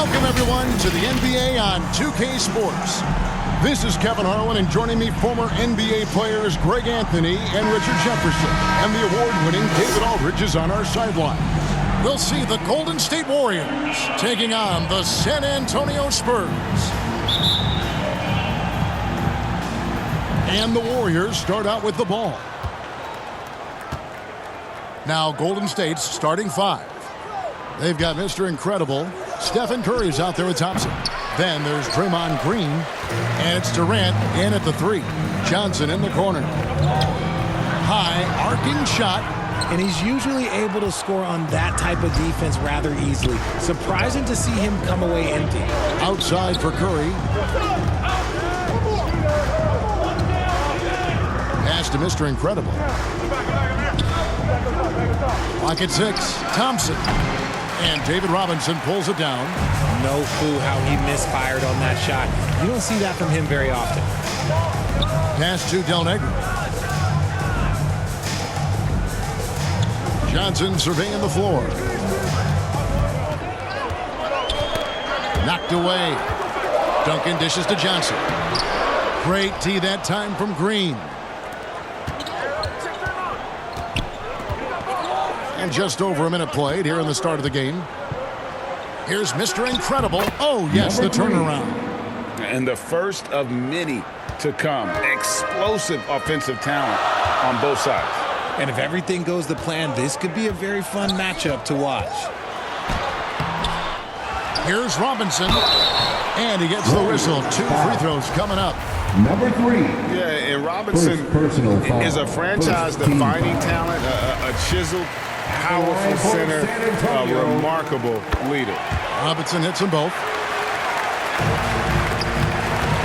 Welcome, everyone, to the NBA on 2K Sports. This is Kevin Harlan, and joining me, former NBA players Greg Anthony and Richard Jefferson. And the award-winning David Aldridge is on our sideline. We'll see the Golden State Warriors taking on the San Antonio Spurs. And the Warriors start out with the ball. Now Golden State's starting five. They've got Mr. Incredible. Stephen Curry's out there with Thompson. Then there's Draymond Green. And it's Durant in at the three. Johnson in the corner. High arcing shot. And he's usually able to score on that type of defense rather easily. Surprising to see him come away empty. Outside for Curry. Pass to Mr. Incredible. Clock at 6. Thompson. And David Robinson pulls it down. No clue how he misfired on that shot. You don't see that from him very often. Pass to Del Negro. Johnson surveying the floor. Knocked away. Duncan dishes to Johnson. Great tee that time from Green. And just over a minute played here in the start of the game. Here's Mr. Incredible. Oh, yes, the turnaround. And the first of many to come. Explosive offensive talent on both sides. And if everything goes to plan, this could be a very fun matchup to watch. Here's Robinson. And he gets the whistle. 2 free throws coming up. Number 3. Yeah, and Robinson is a franchise-defining talent, a chiseled, powerful center, a remarkable leader. Robinson hits them both.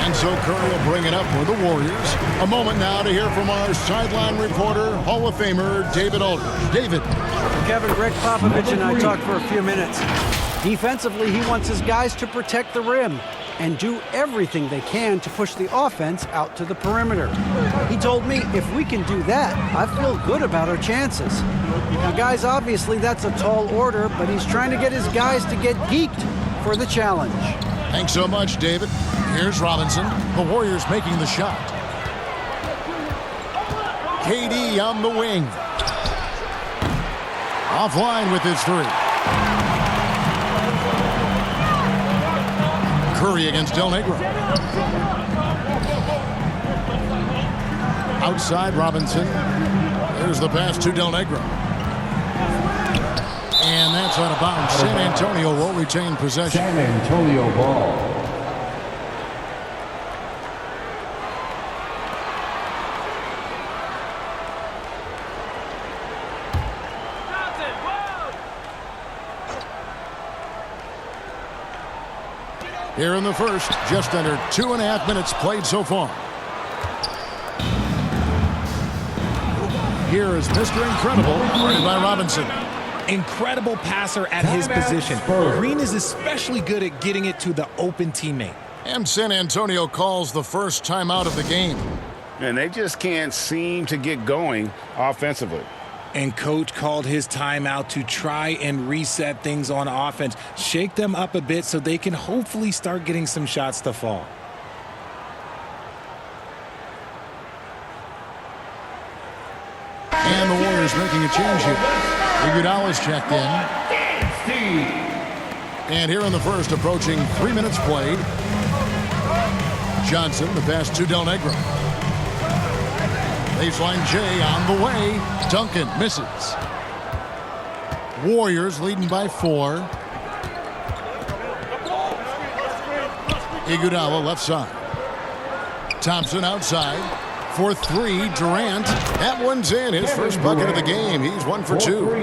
And so Curry will bring it up for the Warriors. A moment now to hear from our sideline reporter, Hall of Famer David Aldridge. David. Kevin, Greg Popovich and I talked for a few minutes. Defensively, he wants his guys to protect the rim and do everything they can to push the offense out to the perimeter. He told me if we can do that, I feel good about our chances. Now, guys, obviously that's a tall order, but he's trying to get his guys to get geeked for the challenge. Thanks so much, David. Here's Robinson. The Warriors making the shot. KD on the wing. Offline with his three. Curry against Del Negro. Outside Robinson. There's the pass to Del Negro. And that's out of bounds. San Antonio will retain possession. San Antonio ball. Here in the first, just under 2.5 minutes played so far. Here is Mr. Incredible, guarded by Robinson. Incredible passer at his position. Green is especially good at getting it to the open teammate. And San Antonio calls the first timeout of the game. And they just can't seem to get going offensively. And coach called his timeout to try and reset things on offense. Shake them up a bit so they can hopefully start getting some shots to fall. And the Warriors making a change here. Iguodala's checked in. And here in the first, approaching 3 minutes played. Johnson, the pass to Del Negro. Baseline J on the way. Duncan misses. Warriors leading by 4. Iguodala left side. Thompson outside. For 3, Durant. That one's in. His first bucket of the game. He's 1 for 2.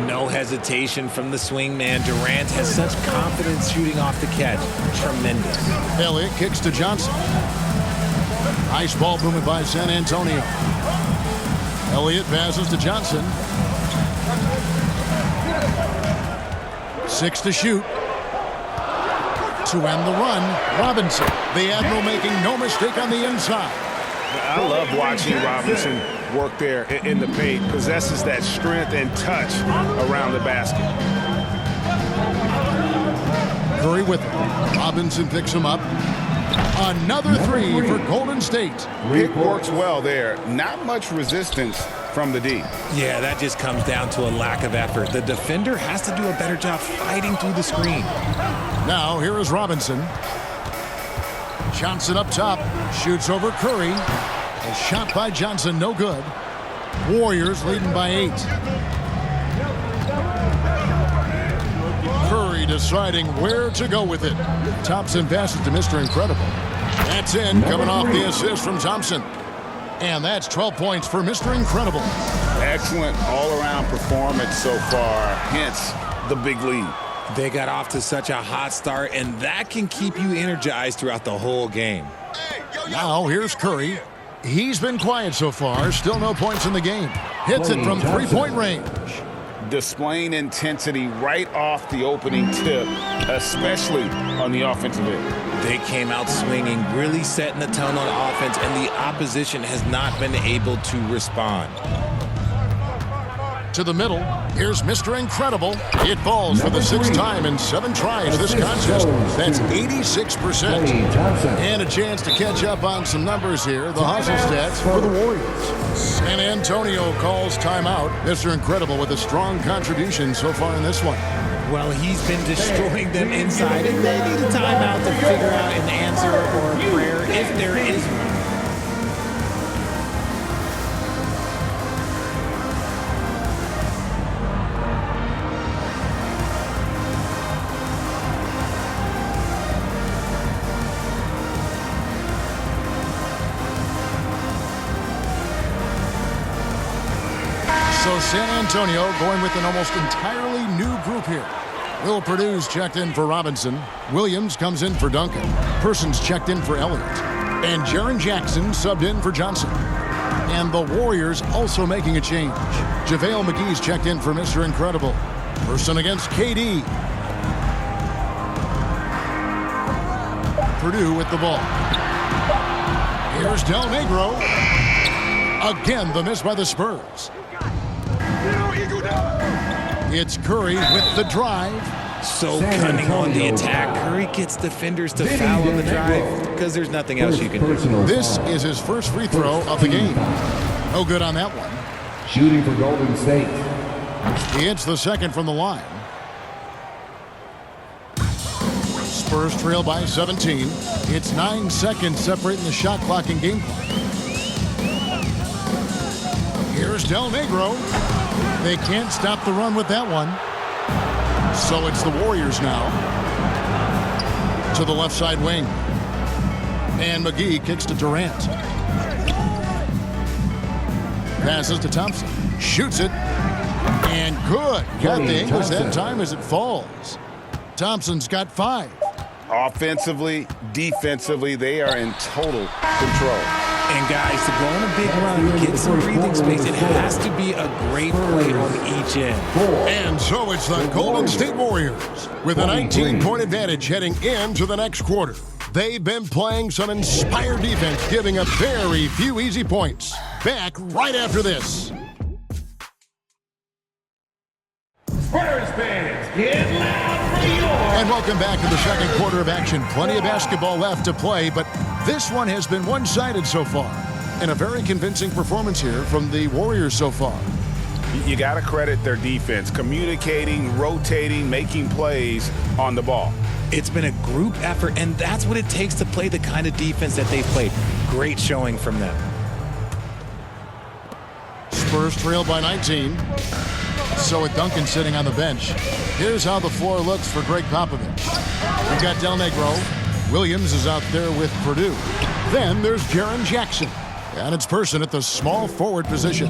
No hesitation from the swing man. Durant has such confidence shooting off the catch. Tremendous. Elliott kicks to Johnson. Nice ball movement by San Antonio. Elliott passes to Johnson. 6 to shoot. To end the run, Robinson. The Admiral making no mistake on the inside. I love watching Robinson work there in the paint. Possesses that strength and touch around the basket. Curry with it. Robinson picks him up. Another three for Golden State. Pick works well there. Not much resistance from the D. Yeah, that just comes down to a lack of effort. The defender has to do a better job fighting through the screen. Now here is Robinson. Johnson up top. Shoots over Curry. A shot by Johnson, no good. Warriors leading by 8. Curry deciding where to go with it. Thompson passes to Mr. Incredible. That's in, coming off the assist from Thompson. And that's 12 points for Mr. Incredible. Excellent all-around performance so far, hence the big lead. They got off to such a hot start, and that can keep you energized throughout the whole game. Now here's Curry. He's been quiet so far. Still no points in the game. Hits it from three-point range. Displaying intensity right off the opening tip, especially on the offensive end. They came out swinging, really setting the tone on offense, and the opposition has not been able to respond. To the middle, here's Mr. Incredible. It falls for the 6th time in 7 tries this contest. That's 86%. And a chance to catch up on some numbers here. The hustle stats for the Warriors. San Antonio calls timeout. Mr. Incredible with a strong contribution so far in this one. Well, he's been destroying them inside, and they need a timeout to figure out an answer or a prayer if there is one. So San Antonio going with an almost entirely new group here. Will Purdue's checked in for Robinson. Williams comes in for Duncan. Persons checked in for Elliott. And Jaren Jackson subbed in for Johnson. And the Warriors also making a change. JaVale McGee's checked in for Mr. Incredible. Person against KD. Purdue with the ball. Here's Del Negro. Again, the miss by the Spurs. It's Curry with the drive. So cunning on the attack. Curry gets defenders to foul on the drive because there's nothing else you can do. This is his first free throw of the game. No good on that one. Shooting for Golden State. He hits the second from the line. Spurs trail by 17. It's 9 seconds separating the shot clock and game clock. Here's Del Negro. They can't stop the run with that one. So it's the Warriors now. To the left side wing. And McGee kicks to Durant. Passes to Thompson. Shoots it. And good. Got the English that time as it falls. Thompson's got 5. Offensively, defensively, they are in total control. And guys, to go on a big run, get some breathing space, it has to be a great play on each end. And so it's the Golden State Warriors with a 19-point advantage heading into the next quarter. They've been playing some inspired defense, giving up very few easy points. Back right after this. Spurs fans, get loud for yours. And welcome back to the second quarter of action. Plenty of basketball left to play, but this one has been one-sided so far. And a very convincing performance here from the Warriors so far. You got to credit their defense, communicating, rotating, making plays on the ball. It's been a group effort, and that's what it takes to play the kind of defense that they've played. Great showing from them. Spurs trail by 19. So with Duncan sitting on the bench, here's how the floor looks for Greg Popovich. We've got Del Negro. Williams is out there with Purdue. Then there's Jaren Jackson. And it's Person at the small forward position.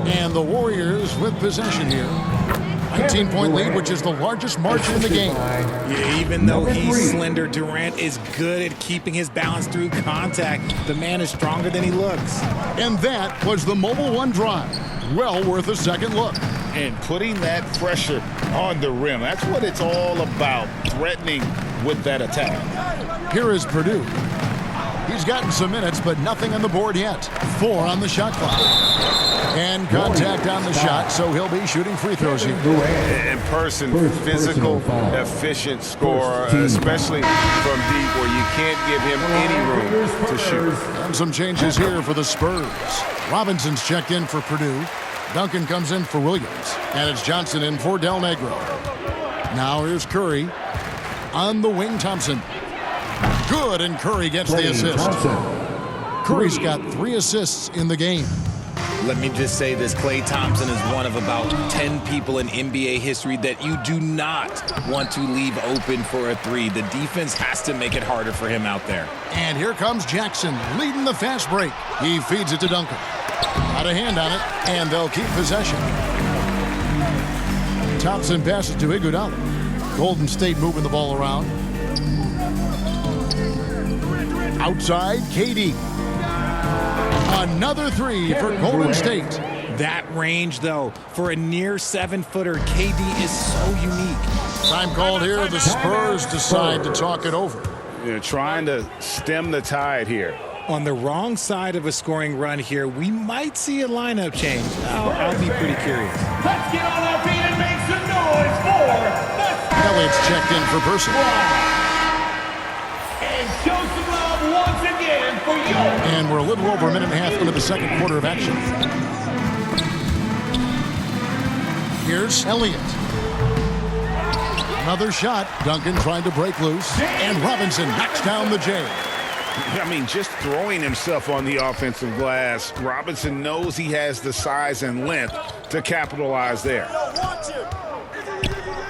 And the Warriors with possession here. 19-point lead, which is the largest margin in the game. Yeah, even though he's slender, Durant is good at keeping his balance through contact. The man is stronger than he looks. And that was the Mobile One drive. Well worth a second look. And putting that pressure on the rim. That's what it's all about, threatening with that attack. Here is Purdue. He's gotten some minutes, but nothing on the board yet. 4 on the shot clock. And contact on the shot, so he'll be shooting free throws here. In person, physical, efficient scorer, especially from deep where you can't give him any room to shoot. And some changes here for the Spurs. Robinson's checked in for Purdue. Duncan comes in for Williams. And it's Johnson in for Del Negro. Now here's Curry. On the wing, Thompson. Good, and Curry gets the assist. Curry's got 3 assists in the game. Let me just say this, Klay Thompson is one of about 10 people in NBA history that you do not want to leave open for a 3. The defense has to make it harder for him out there. And here comes Jackson leading the fast break. He feeds it to Duncan. Got a hand on it, and they'll keep possession. Thompson passes to Iguodala. Golden State moving the ball around. Outside, KD. Another 3 for Golden State. That range, though, for a near 7-footer, KD is so unique. Time called here. The Spurs decide to talk it over. You're trying to stem the tide here. On the wrong side of a scoring run here, we might see a lineup change. I'll be pretty curious. Let's get on our feet and make some noise for the Elliott's checked in for Person. And show some love once again for you. And we're a little over a minute and a half into the second quarter of action. Here's Elliott. Another shot. Duncan trying to break loose. And Robinson knocks down the J. I mean, just throwing himself on the offensive glass, Robinson knows he has the size and length to capitalize there.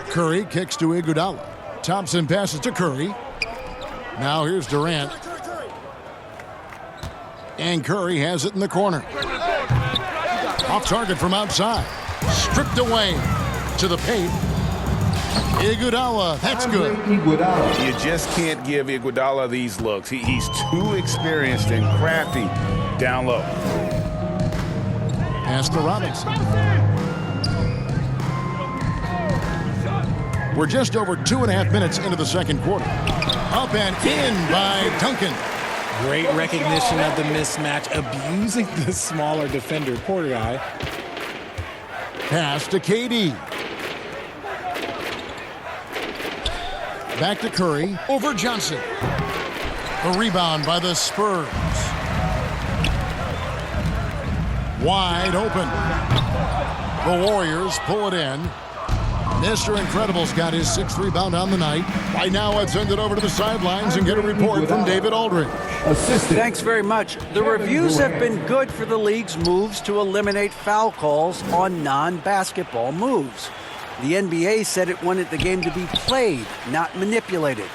Curry kicks to Iguodala. Thompson passes to Curry. Now here's Durant. And Curry has it in the corner. Off target from outside. Stripped away to the paint. Iguodala, that's good. You just can't give Iguodala these looks. He's too experienced and crafty down low. Pass to Robinson. We're just over 2.5 minutes into the second quarter. Up and in by Duncan. Great recognition of the mismatch, abusing the smaller defender, poor guy. Pass to KD. Back to Curry, over Johnson. The rebound by the Spurs. Wide open. The Warriors pull it in. Mr. Incredible's got his 6th rebound on the night. Right now, let's send it over to the sidelines and get a report from David Aldridge. Thanks very much. The reviews have been good for the league's moves to eliminate foul calls on non-basketball moves. The NBA said it wanted the game to be played, not manipulated.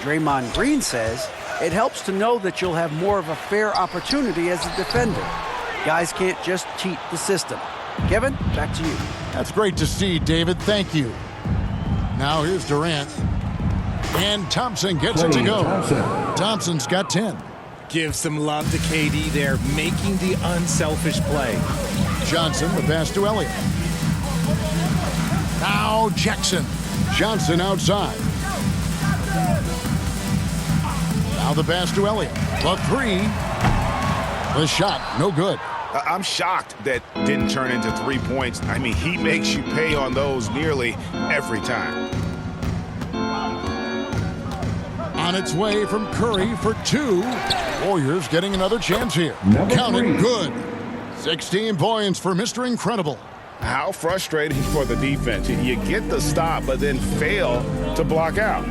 Draymond Green says it helps to know that you'll have more of a fair opportunity as a defender. Guys can't just cheat the system. Kevin, back to you. That's great to see, David. Thank you. Now here's Durant. And Thompson gets it to go. Thompson's got 10. Give some love to KD there, making the unselfish play. Johnson, the pass to Elliott. Now Jackson. Johnson outside. Now the pass to Elliott. The 3. The shot, no good. I'm shocked that didn't turn into 3 points. I mean, he makes you pay on those nearly every time. On its way from Curry for 2. Warriors getting another chance here. Counted good. 16 points for Mr. Incredible. How frustrating for the defense. You get the stop, but then fail to block out.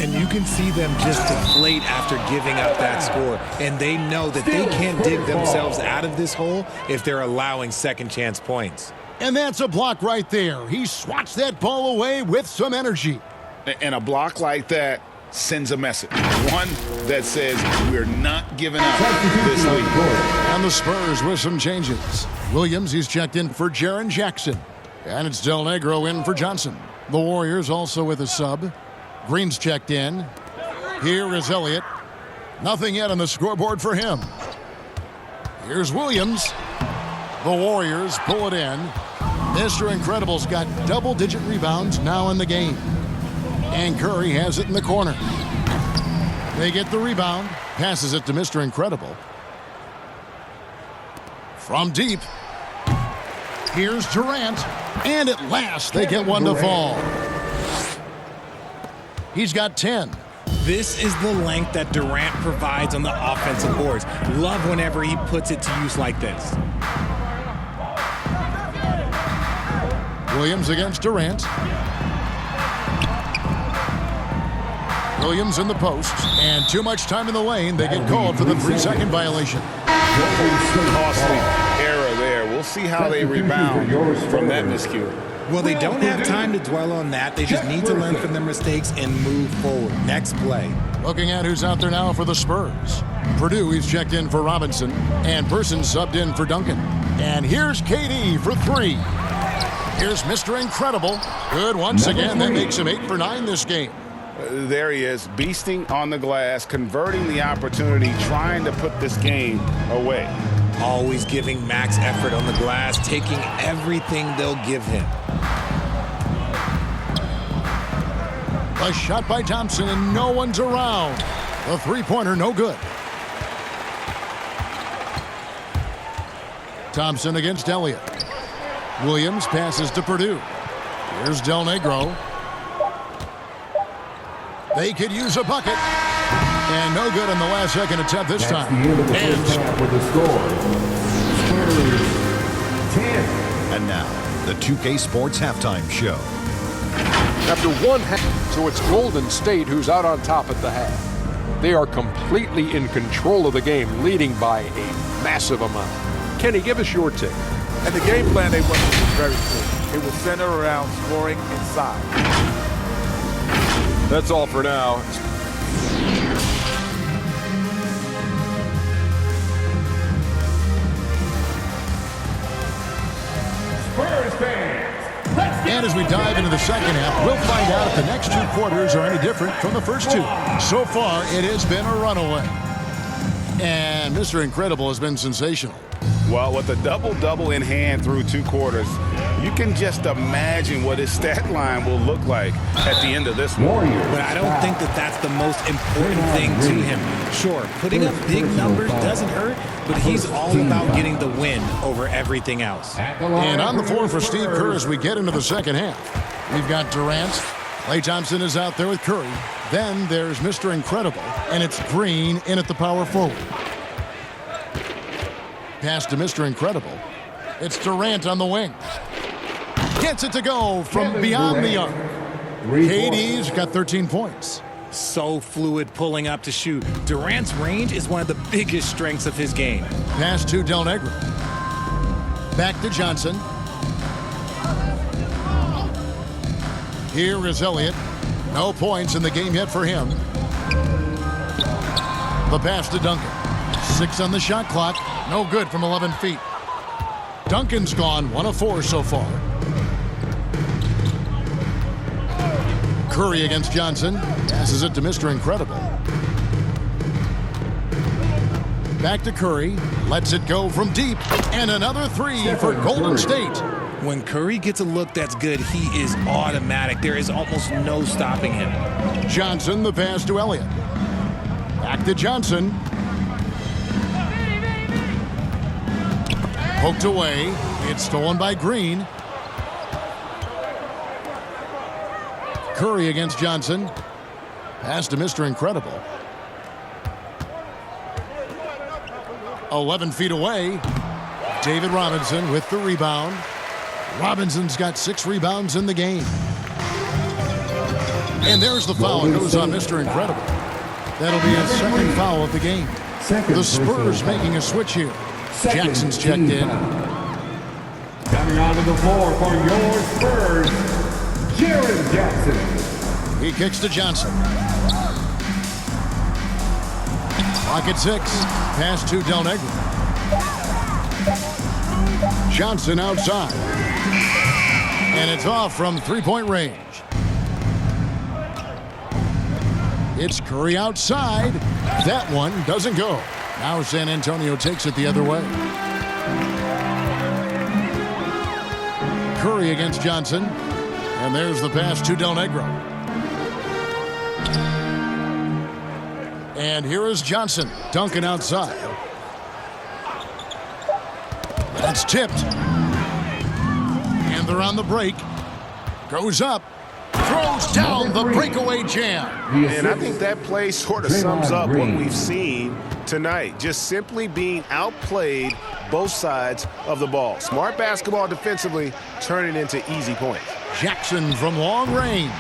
And you can see them just deflate after giving up that score. And they know that they can't dig themselves out of this hole if they're allowing second chance points. And that's a block right there. He swats that ball away with some energy. And a block like that sends a message. One that says we're not giving up this lead. And the Spurs with some changes. Williams, he's checked in for Jaren Jackson. And it's Del Negro in for Johnson. The Warriors also with a sub. Green's checked in. Here is Elliott. Nothing yet on the scoreboard for him. Here's Williams. The Warriors pull it in. Mr. Incredible's got double-digit rebounds now in the game. And Curry has it in the corner. They get the rebound. Passes it to Mr. Incredible. From deep. Here's Durant. And at last, they get one to fall. He's got 10. This is the length that Durant provides on the offensive boards. Love whenever he puts it to use like this. Williams against Durant. Williams in the post. And too much time in the lane. They get called for the 3-second violation. Costly error there. We'll see how they rebound from that miscue. Well, they don't have time to dwell on that. They just need to learn from their mistakes and move forward. Next play. Looking at who's out there now for the Spurs. Purdue, he's checked in for Robinson. And Person subbed in for Duncan. And here's KD for 3. Here's Mr. Incredible. Good once again. That makes him 8 for 9 this game. There he is, beasting on the glass, converting the opportunity, trying to put this game away. Always giving max effort on the glass, taking everything they'll give him. A shot by Thompson, and no one's around. The three-pointer, no good. Thompson against Elliott. Williams passes to Purdue. Here's Del Negro. They could use a bucket. And no good on the last second attempt this time. And with the score, Spurs 10. And now, the 2K Sports Halftime Show. After one half, so it's Golden State who's out on top at the half. They are completely in control of the game, leading by a massive amount. Kenny, give us your take. And the game plan they went with was very clear. It was centered around scoring inside. That's all for now. Spurs fans, let's get And as we dive into the second half, we'll find out if the next 2 quarters are any different from the first 2. So far, it has been a runaway. And Mr. Incredible has been sensational. Well, with a double-double in hand through 2 quarters, you can just imagine what his stat line will look like at the end of this one. But I don't think that that's the most important thing to him. Sure, putting up big numbers doesn't hurt, but he's all about getting the win over everything else. And on the floor for Steve Kerr as we get into the second half. We've got Durant. Klay Thompson is out there with Curry. Then there's Mr. Incredible, and it's Green in at the power forward. Pass to Mr. Incredible. It's Durant on the wing. Gets it to go from beyond the arc. KD's got 13 points. So fluid pulling up to shoot. Durant's range is one of the biggest strengths of his game. Pass to Del Negro. Back to Johnson. Here is Elliott. No points in the game yet for him. The pass to Duncan. 6 on the shot clock. No good from 11 feet. Duncan's gone 1 of 4 so far. Curry against Johnson. Passes it to Mr. Incredible. Back to Curry. Lets it go from deep. And another 3 for Golden State. When Curry gets a look that's good, he is automatic. There is almost no stopping him. Johnson, the pass to Elliott. Back to Johnson. Poked away. It's stolen by Green. Curry against Johnson. Pass to Mr. Incredible. 11 feet away. David Robinson with the rebound. Robinson's got 6 rebounds in the game. And there's the foul. It goes on Mr. Incredible. That'll be his second foul of the game. The Spurs making a switch here. Jackson's checked in. Coming onto the floor for your Spurs, Jaren Jackson. He kicks to Johnson. Clock at 6. Pass to Del Negro. Johnson outside. And it's off from 3-point range. It's Curry outside. That one doesn't go. Now San Antonio takes it the other way. Curry against Johnson. And there's the pass to Del Negro. And here is Johnson dunking outside. That's tipped. And they're on the break. Goes up. Throws down the breakaway jam. And I think that play sort of sums up what we've seen tonight. Just simply being outplayed both sides of the ball. Smart basketball defensively, turning into easy points. Jackson from long range.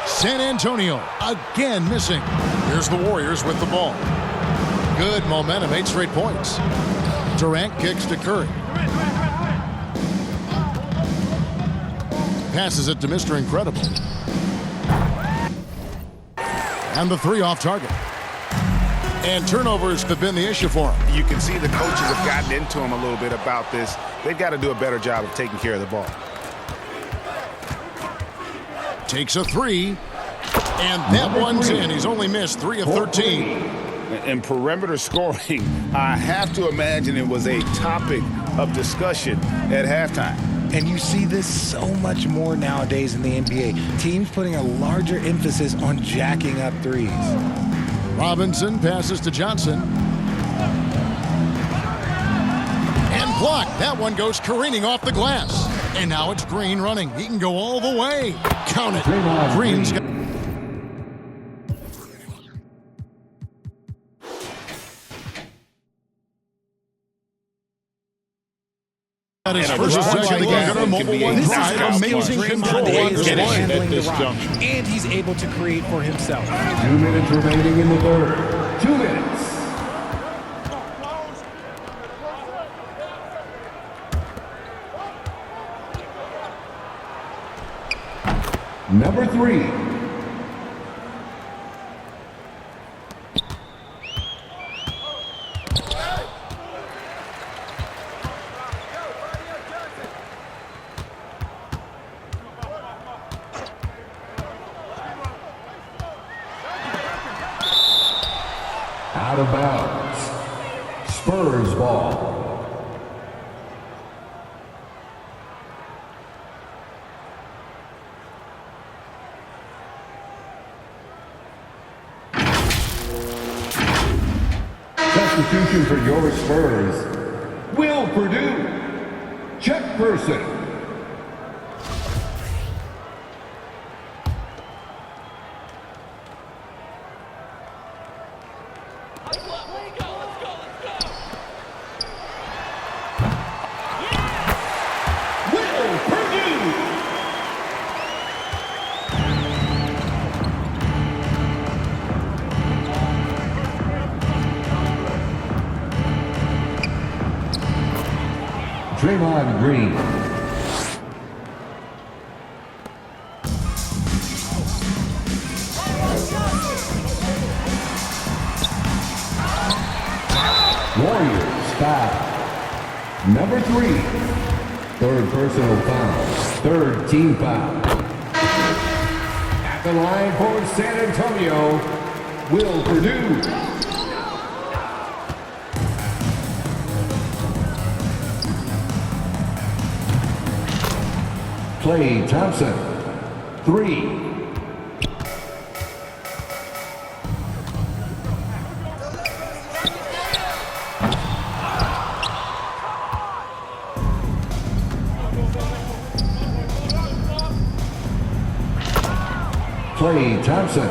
San Antonio again missing. Here's the Warriors with the ball. Good momentum, 8 straight points. Durant kicks to Curry. Passes it to Mr. Incredible. And the 3 off target. And turnovers have been the issue for him. You can see the coaches have gotten into him a little bit about this. They've got to do a better job of taking care of the ball. Takes a 3. And that one's in. He's only missed 3 of 13. And perimeter scoring, I have to imagine it was a topic of discussion at halftime. And you see this so much more nowadays in the NBA. Teams putting a larger emphasis on jacking up threes. Robinson passes to Johnson. And blocked. That one goes careening off the glass. And now it's Green running. He can go all the way. Count it. Green's got... His first possession of the game. A mobile one drive. Amazing control. And he's able to create for himself. 2 minutes remaining in the third. 2 minutes. Number 3. Out of bounds. Spurs ball. Substitution for your Spurs. Will Purdue. Chuck Person. Draymond Green. Warriors foul. Number 3. Third personal foul. Third team foul. At the line for San Antonio, Will Purdue. Klay Thompson, 3. Klay Thompson.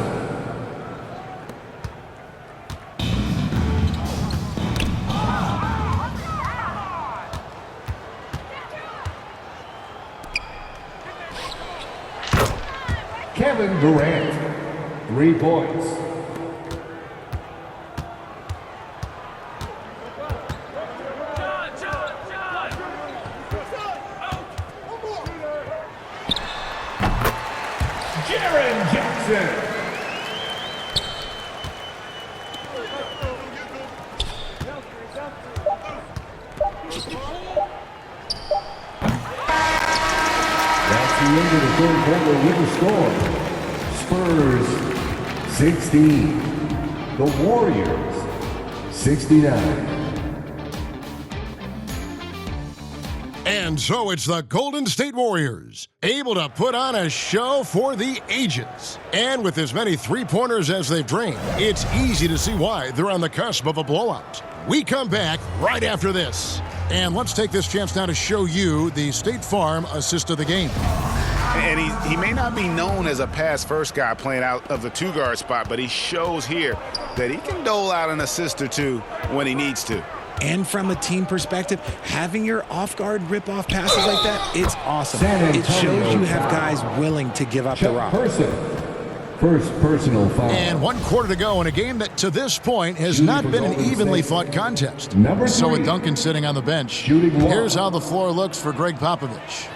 Kevin Durant, 3 points. Jaren Jackson. That's the end of the third quarter with the score. Spurs 16, the Warriors 69. And so it's the Golden State Warriors, able to put on a show for the ages. And with as many three-pointers as they've drained, it's easy to see why they're on the cusp of a blowout. We come back right after this. And let's take this chance now to show you the State Farm assist of the game. And he may not be known as a pass-first guy playing out of the two-guard spot, but he shows here that he can dole out an assist or two when he needs to. And from a team perspective, having your off-guard rip-off passes like that, it's awesome. It shows you have guys willing to give up the rock. First personal foul. And 1 quarter to go in a game that to this point has not been an evenly fought contest. So with Duncan sitting on the bench, here's how the floor looks for Greg Popovich.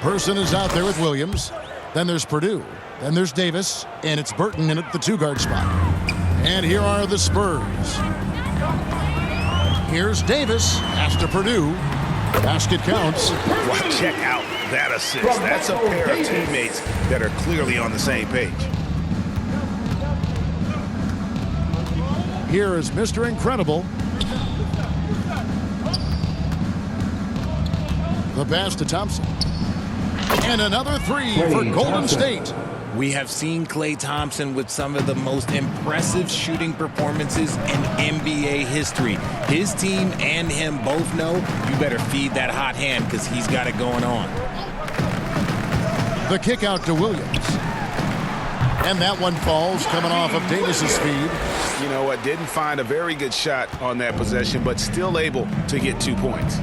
Person is out there with Williams. Then there's Purdue. Then there's Davis. And it's Burton in at the two-guard spot. And here are the Spurs. Here's Davis. Pass to Purdue. Basket counts. Well, check out that assist. That's a pair of teammates that are clearly on the same page. Here is Mr. Incredible. The pass to Thompson. And another three for Golden State. We have seen Klay Thompson with some of the most impressive shooting performances in NBA history. His team and him both know you better feed that hot hand because he's got it going on. The kick out to Williams. And that one falls coming off of Davis's feed. You know what? Didn't find a very good shot on that possession, but still able to get 2 points.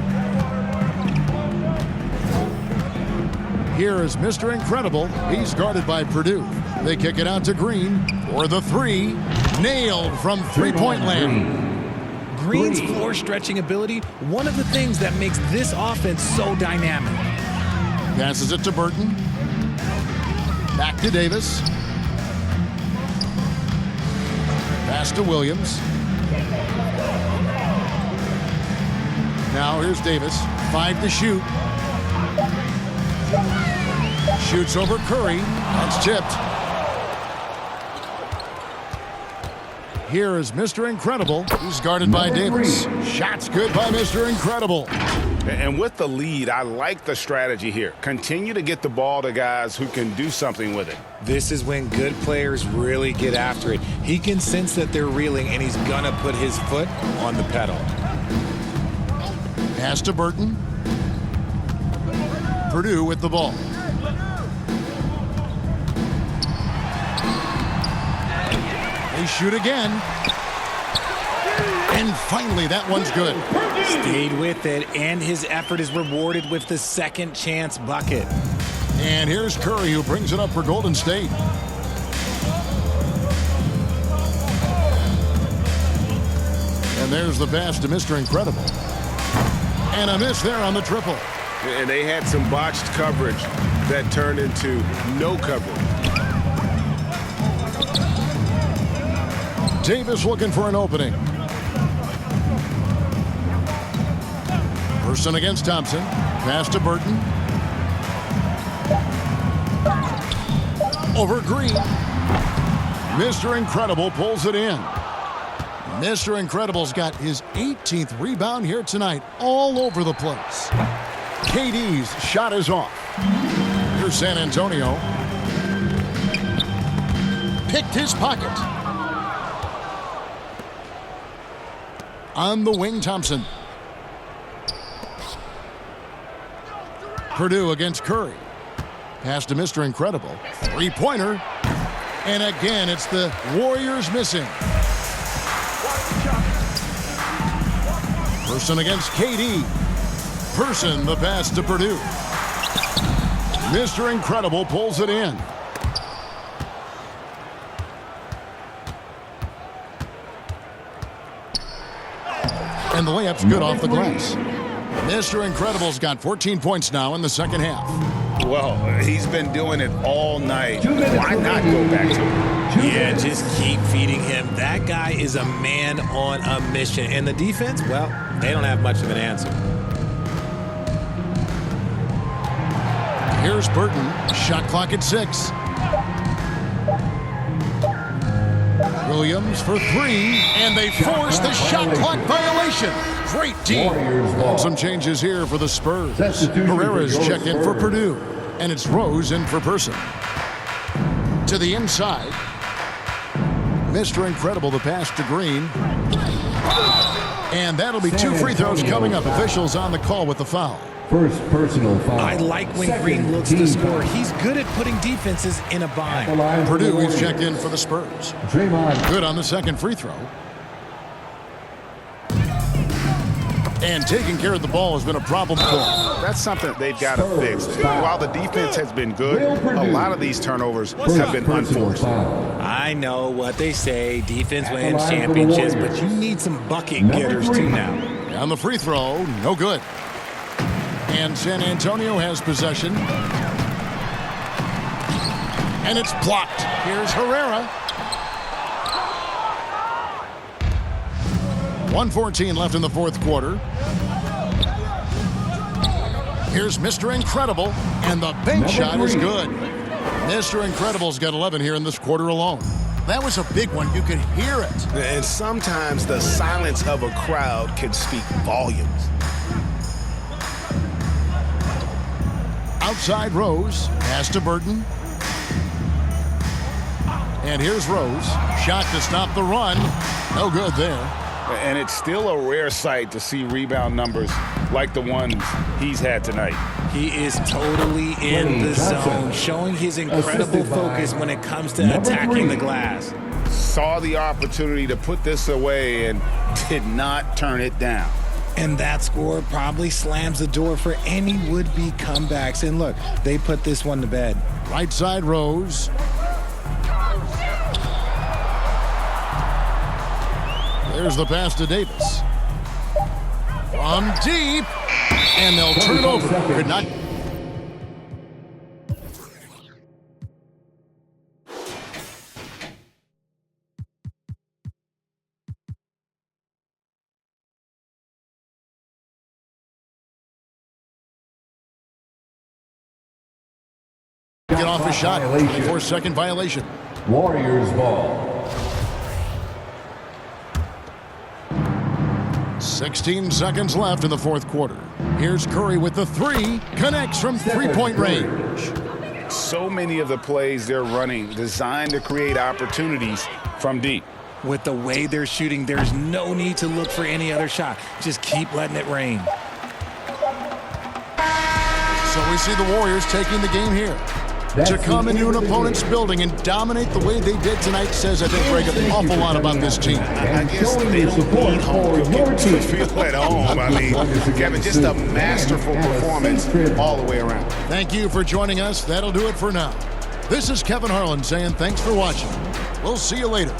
Here is Mr. Incredible. He's guarded by Purdue. They kick it out to Green for the three. Nailed from three-point land. Green's floor stretching ability, one of the things that makes this offense so dynamic. Passes it to Burton. Back to Davis. Pass to Williams. Now here's Davis. 5 to shoot. Shoots over Curry. That's tipped. Here is Mr. Incredible. He's guarded by Davis. Shots good by Mr. Incredible. And with the lead, I like the strategy here. Continue to get the ball to guys who can do something with it. This is when good players really get after it. He can sense that they're reeling, and he's gonna put his foot on the pedal. Pass to Burton. Purdue with the ball. They shoot again. And finally, that one's good. Stayed with it, and his effort is rewarded with the second chance bucket. And here's Curry, who brings it up for Golden State. And there's the pass to Mr. Incredible. And a miss there on the triple. And they had some botched coverage that turned into no coverage. Davis looking for an opening. Person against Thompson. Pass to Burton. Over Green. Mr. Incredible pulls it in. Mr. Incredible's got his 18th rebound here tonight, all over the place. KD's shot is off. Here's San Antonio. Picked his pocket. On the wing, Thompson. Purdue against Curry. Pass to Mr. Incredible. Three-pointer. And again, it's the Warriors missing. Person against KD. Person, the pass to Purdue. Mr. Incredible pulls it in. And the layup's good off the glass. Mr. Incredible's got 14 points now in the second half. Well, he's been doing it all night. Why not go back to it? Yeah, just keep feeding him. That guy is a man on a mission. And the defense, well, they don't have much of an answer. Here's Burton. Shot clock at 6. Williams for three, and they force the shot clock violation. Great team. And some changes here for the Spurs. Herrera's checked in for Purdue, and it's Rose in for Person. To the inside. Mr. Incredible, the pass to Green. And that'll be 2 free throws coming up. Officials on the call with the foul. First personal foul. I like when Green looks to score. He's good at putting defenses in a bind. Purdue is checked in for the Spurs. Good on the second free throw. And taking care of the ball has been a problem for them. That's something they've got to fix. While the defense has been good, a lot of these turnovers have been unforced. I know what they say, defense wins championships, but you need some bucket getters too now. On the free throw, no good. And San Antonio has possession. And it's blocked. Here's Herrera. 1:14 left in the fourth quarter. Here's Mr. Incredible, and the bank shot is good. Mr. Incredible's got 11 here in this quarter alone. That was a big one. You could hear it. And sometimes the silence of a crowd can speak volumes. Outside Rose, pass to Burton. And here's Rose. Shot to stop the run. No good there. And it's still a rare sight to see rebound numbers like the ones he's had tonight. He is totally in the zone, showing his incredible focus when it comes to attacking the glass. Saw the opportunity to put this away and did not turn it down. And that score probably slams the door for any would-be comebacks. And look, they put this one to bed. Right side Rose. There's the pass to Davis. From deep. And they'll turn it over. Could not. Get off his shot. 24-second violation. Warriors ball. 16 seconds left in the fourth quarter. Here's Curry with the three. Connects from three-point range. So many of the plays they're running designed to create opportunities from deep. With the way they're shooting, there's no need to look for any other shot. Just keep letting it rain. So we see the Warriors taking the game here. To come into an opponent's building and dominate the way they did tonight says, I think, Greg, an awful lot about this team. I guess they don't need home cooking to feel at home. I mean, Kevin, just a masterful performance all the way around. Thank you for joining us. That'll do it for now. This is Kevin Harlan saying thanks for watching. We'll see you later.